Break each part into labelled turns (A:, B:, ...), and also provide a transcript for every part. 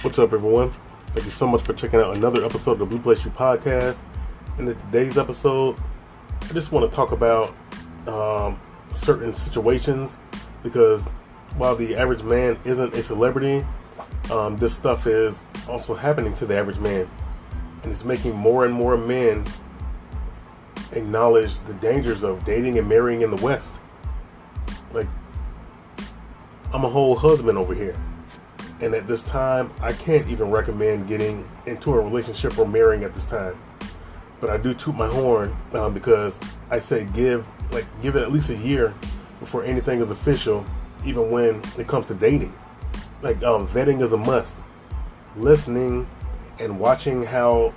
A: What's up, everyone? Thank you so much for checking out another episode of the Blu+YouPodcast. In today's episode, I just want to talk about certain situations, because while the average man isn't a celebrity, this stuff is also happening to the average man, and it's making more and more men acknowledge the dangers of dating and marrying in the West. Like, I'm a whole husband over here, and at this time I can't even recommend getting into a relationship or marrying at this time. But I do toot my horn because I say give it at least a year before anything is official, even when it comes to dating. Vetting is a must. Listening and watching how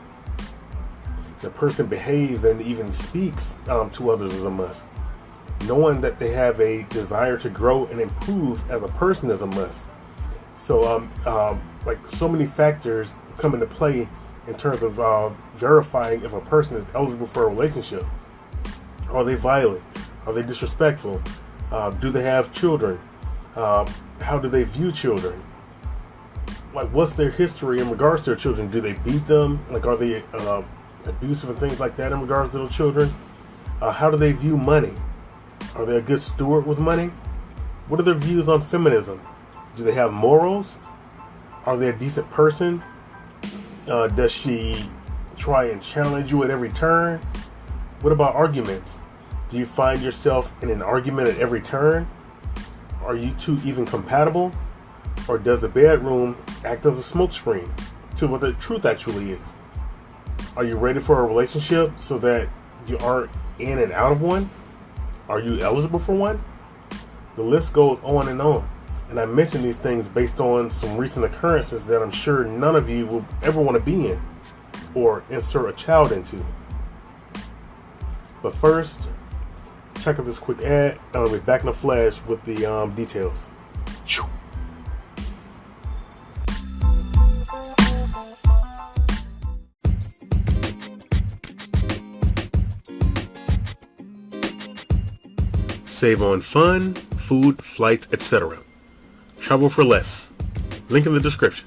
A: the person behaves and even speaks to others is a must. Knowing that they have a desire to grow and improve as a person is a must. So, so many factors come into play in terms of verifying if a person is eligible for a relationship. Are they violent? Are they disrespectful? Do they have children? How do they view children? What's their history in regards to their children? Do they beat them? Are they abusive and things like that in regards to their children? How do they view money? Are they a good steward with money? What are their views on feminism? Do they have morals? Are they a decent person? Does she try and challenge you at every turn? What about arguments? Do you find yourself in an argument at every turn? Are you two even compatible? Or does the bedroom act as a smokescreen to what the truth actually is? Are you ready for a relationship so that you aren't in and out of one? Are you eligible for one? The list goes on and on. And I mention these things based on some recent occurrences that I'm sure none of you will ever want to be in or insert a child into. But first, check out this quick ad, and I'll be back in a flash with the details. Save on fun, food, flights, etc. Travel for less. Link in the description.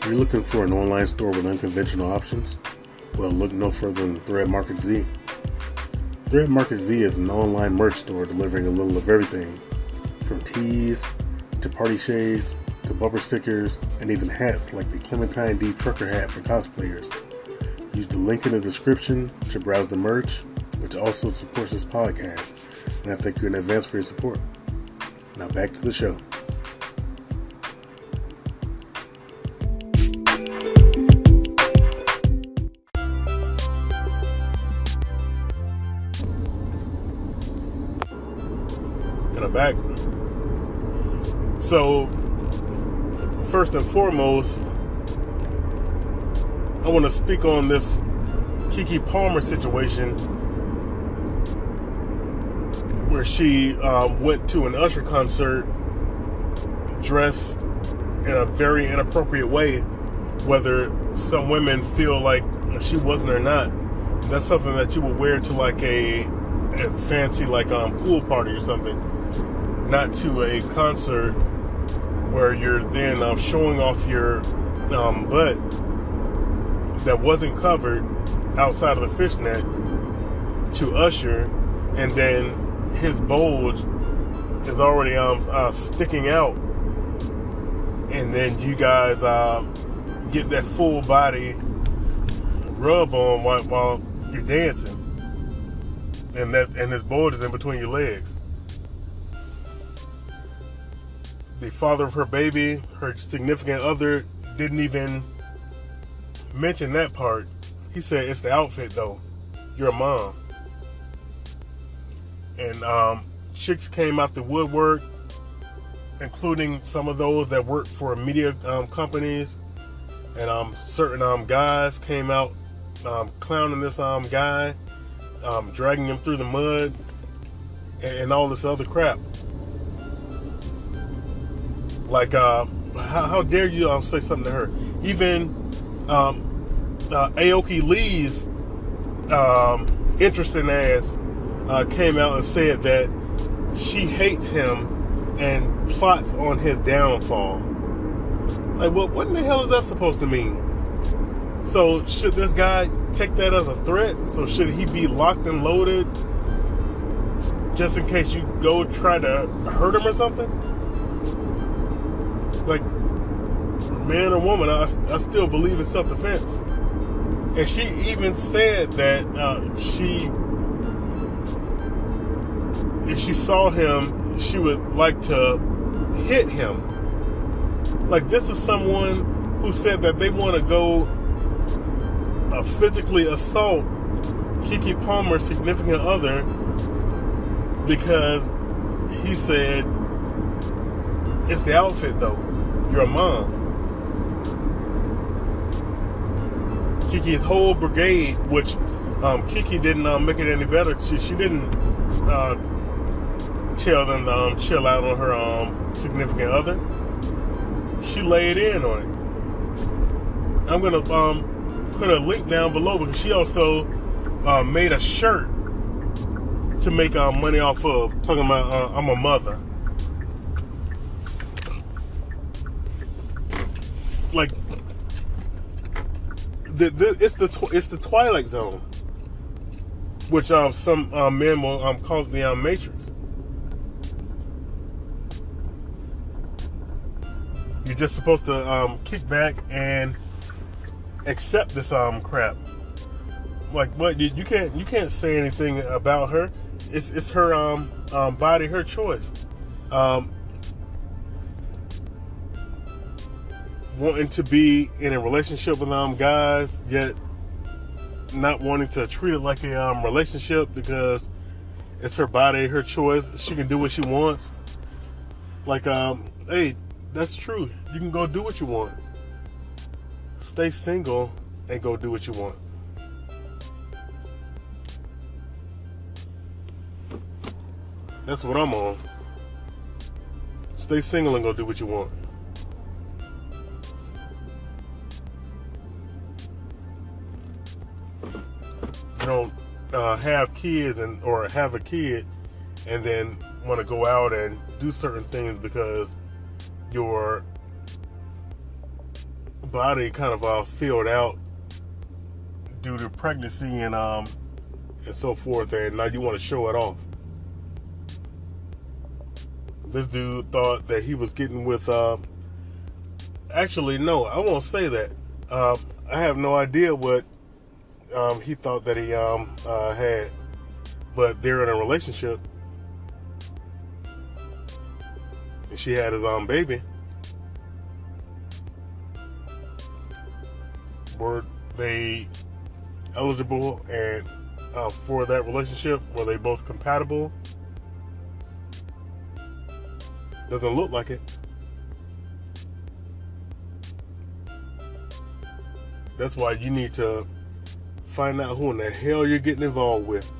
A: Are you looking for an online store with unconventional options? Well, look no further than Thread Market Z. Thread Market Z is an online merch store delivering a little of everything, from tees to party shades to bumper stickers and even hats like the Clementine D trucker hat for cosplayers. Use the link in the description to browse the merch, which also supports this podcast, and I thank you in advance for your support. Now back to the show. And I'm back. So, first and foremost, I want to speak on this Keke Palmer situation where she went to an Usher concert dressed in a very inappropriate way. Whether some women feel like she wasn't or not, that's something that you would wear to a fancy pool party or something, not to a concert where you're then showing off your butt that wasn't covered outside of the fishnet to Usher, and then his bulge is already sticking out, and then you guys get that full body rub on while you're dancing, and his bulge is in between your legs. The father of her baby, her significant other, didn't even mention that part. He said, "It's the outfit though. You're a mom." And chicks came out the woodwork, including some of those that work for media companies, and certain guys came out clowning this guy, dragging him through the mud, and all this other crap. How dare you say something to her? Even Aoki Lee's interesting ass came out and said that she hates him and plots on his downfall. Like, what in the hell is that supposed to mean? So should this guy take that as a threat? So should he be locked and loaded just in case you go try to hurt him or something? Like, man or woman, I still believe in self-defense. And she even said that if she saw him, she would like to hit him. Like, this is someone who said that they want to go physically assault Keke Palmer's significant other because he said, it's the outfit though, you're a mom. Keke's whole brigade, which Keke didn't make it any better. She didn't tell them to chill out on her significant other. She laid in on it. I'm gonna put a link down below because she also made a shirt to make money off of, talking about I'm a mother. Like, it's the Twilight Zone, which some men will call it the Matrix. You're just supposed to kick back and accept this crap. Like, what, you can't say anything about her. It's her body, her choice. Wanting to be in a relationship with guys, yet not wanting to treat it like a relationship because it's her body, her choice. She can do what she wants. Like, hey, that's true. You can go do what you want. Stay single and go do what you want. That's what I'm on. Stay single and go do what you want. You don't have kids or have a kid and then want to go out and do certain things because your body kind of filled out due to pregnancy and so forth, and now you want to show it off. This dude thought that he was getting with actually, no, I won't say that. I have no idea what he thought that he had, but they're in a relationship and she had his baby. Were they eligible and for that relationship? Were they both compatible? Doesn't look like it. That's why you need to find out who in the hell you're getting involved with.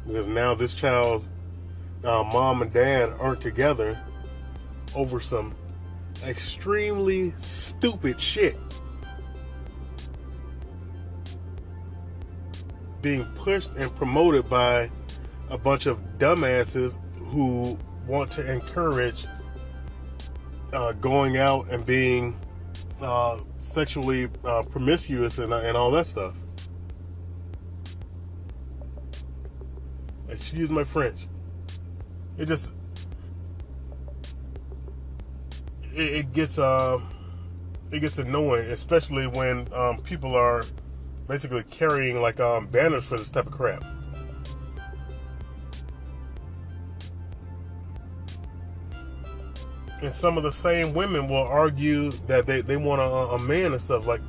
A: Because now this child's mom and dad aren't together over some extremely stupid shit being pushed and promoted by a bunch of dumbasses who want to encourage going out and being sexually promiscuous and all that stuff. Excuse my French. It just it gets annoying, especially when people are basically carrying like banners for this type of crap. And some of the same women will argue that they want a man and stuff. Like,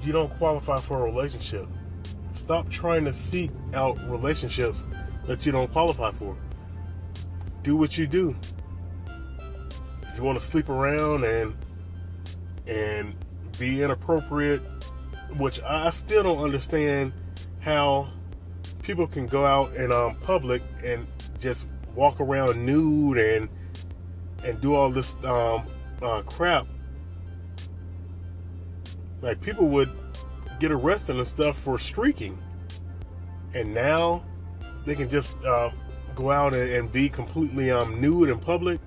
A: you don't qualify for a relationship. Stop trying to seek out relationships that you don't qualify for. Do what you do. If you want to sleep around and be inappropriate, which I still don't understand how people can go out in public and just walk around nude and do all this crap Like, people would get arrested and stuff for streaking, and now they can just go out and be completely nude in public.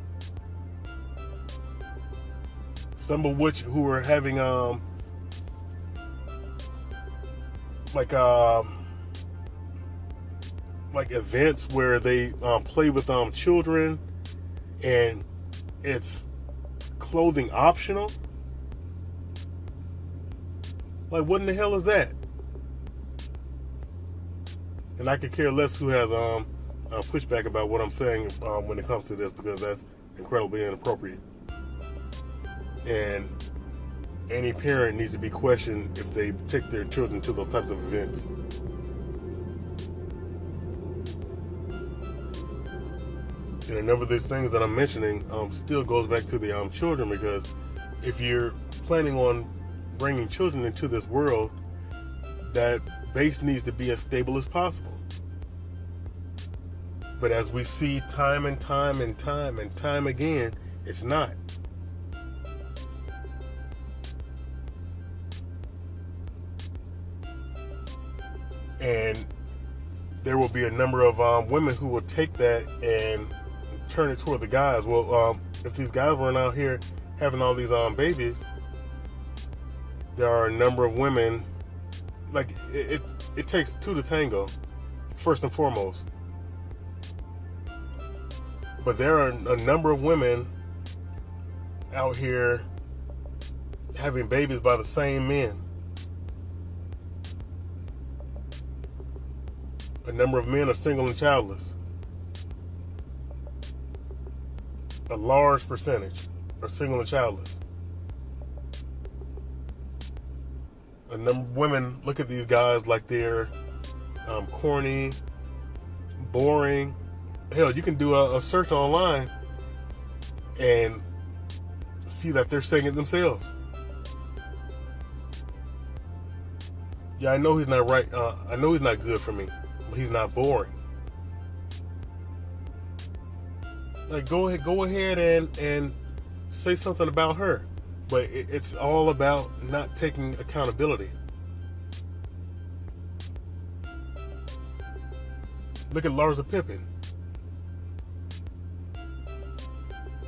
A: Some of which who are having like events where they play with children, and it's clothing optional. Like, what in the hell is that? And I could care less who has pushback about what I'm saying when it comes to this, because that's incredibly inappropriate. And any parent needs to be questioned if they take their children to those types of events. And a number of these things that I'm mentioning still goes back to the children, because if you're planning on bringing children into this world, that base needs to be as stable as possible. But as we see time and time again, it's not. And there will be a number of women who will take that and turn it toward the guys. Well, if these guys weren't out here having all these babies, there are a number of women. Like, it takes two to tango, first and foremost. But there are a number of women out here having babies by the same men. A number of men are single and childless. A large percentage are single and childless. A number of women look at these guys like they're corny, boring. Hell, you can do a search online and see that they're saying it themselves. Yeah, I know he's not right. I know he's not good for me, but he's not boring. Like, go ahead and say something about her. But it's all about not taking accountability. Look at Larsa Pippen.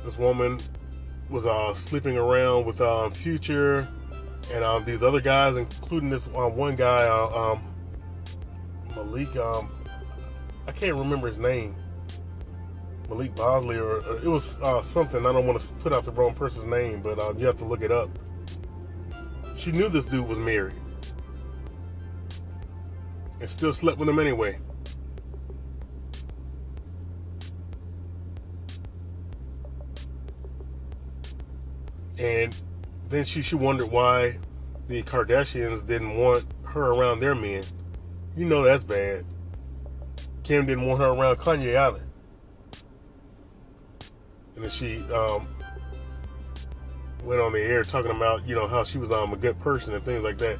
A: This woman was sleeping around with Future and these other guys, including this one guy, Malik. I can't remember his name. Malik Bosley, or it was something. I don't want to put out the wrong person's name, but you have to look it up. She knew this dude was married and still slept with him anyway. And then she wondered why the Kardashians didn't want her around their men. You know that's bad. Kim didn't want her around Kanye either. And then she went on the air talking about, how she was a good person and things like that.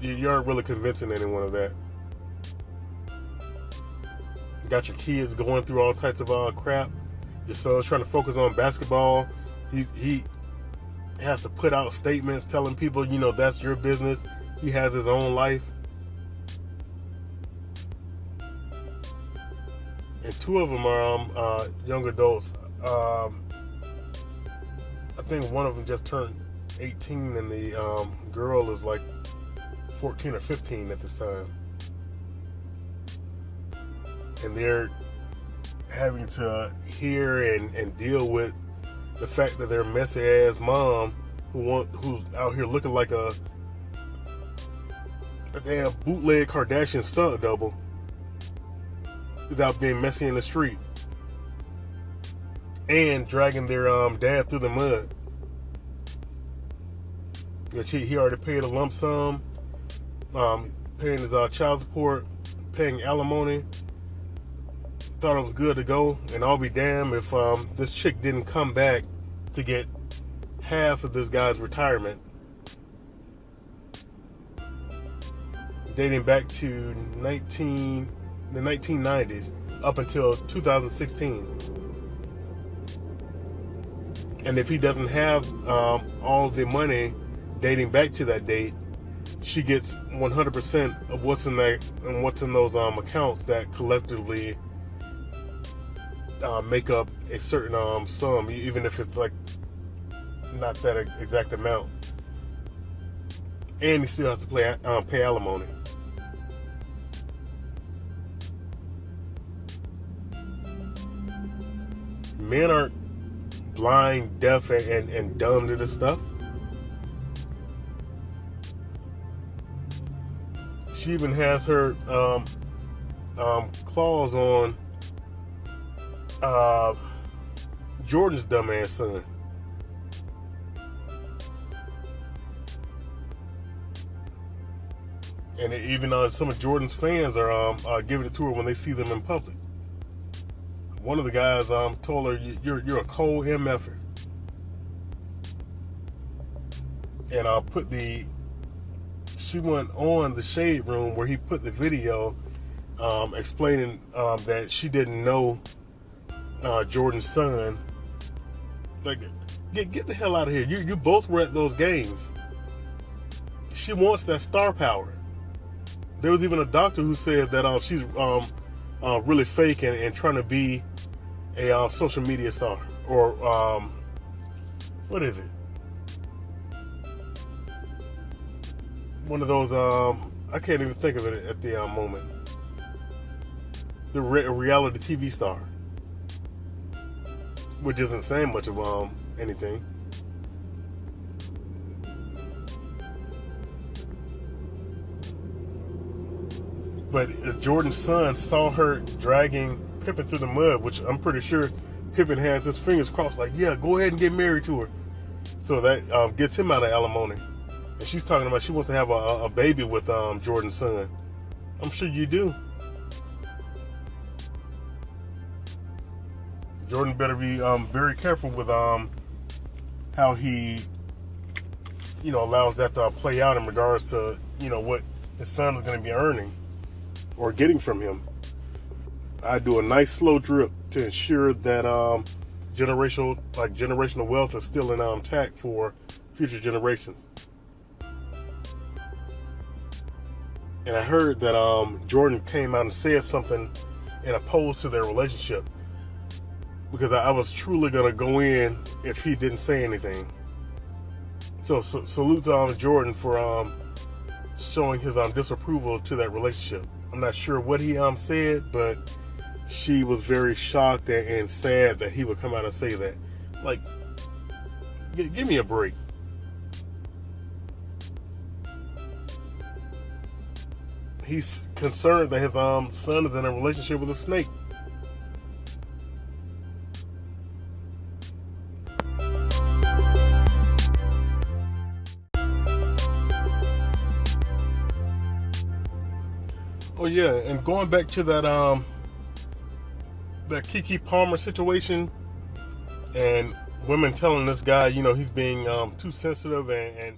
A: You aren't really convincing anyone of that. You got your kids going through all types of crap. Your son's trying to focus on basketball. He has to put out statements telling people, that's your business. He has his own life. And two of them are young adults. I think one of them just turned 18, and the girl is like 14 or 15 at this time. And they're having to hear and deal with the fact that their messy ass mom, who's out here looking like a damn bootleg Kardashian stunt double, without being messy in the street and dragging their dad through the mud. He already paid a lump sum, paying his child support, paying alimony. Thought it was good to go, and I'll be damned if this chick didn't come back to get half of this guy's retirement, dating back to the 1990s up until 2016. And if he doesn't have all the money dating back to that date, she gets 100% of what's in those accounts that collectively make up a certain sum, even if it's like not that exact amount. And he still has to pay alimony. Men aren't blind, deaf, and dumb to this stuff. She even has her claws on Jordan's dumbass son. And even some of Jordan's fans are giving it to her when they see them in public. One of the guys told her, "You're a cold MFer," and she went on the Shade Room where he put the video explaining that she didn't know Jordan's son. Like, get the hell out of here! You both were at those games. She wants that star power. There was even a doctor who said that she's really fake and trying to be a social media star, or what is it? One of those I can't even think of it at the moment. The reality TV star, which isn't saying much of anything. But Jordan's son saw her dragging Pippen through the mud, which I'm pretty sure Pippen has his fingers crossed, like, yeah, go ahead and get married to her. So that gets him out of alimony. And she's talking about she wants to have a baby with Jordan's son. I'm sure you do. Jordan better be very careful with how he, allows that to play out in regards to, what his son is going to be earning or getting from him. I do a nice slow drip to ensure that generational wealth is still intact for future generations. And I heard that Jordan came out and said something in opposed to their relationship, because I was truly gonna go in if he didn't say anything. So salute to Jordan for showing his disapproval to that relationship. I'm not sure what he said, but she was very shocked and sad that he would come out and say that. Like, give me a break. He's concerned that his son is in a relationship with a snake. Oh yeah, and going back to that Keke Palmer situation, and women telling this guy, he's being too sensitive and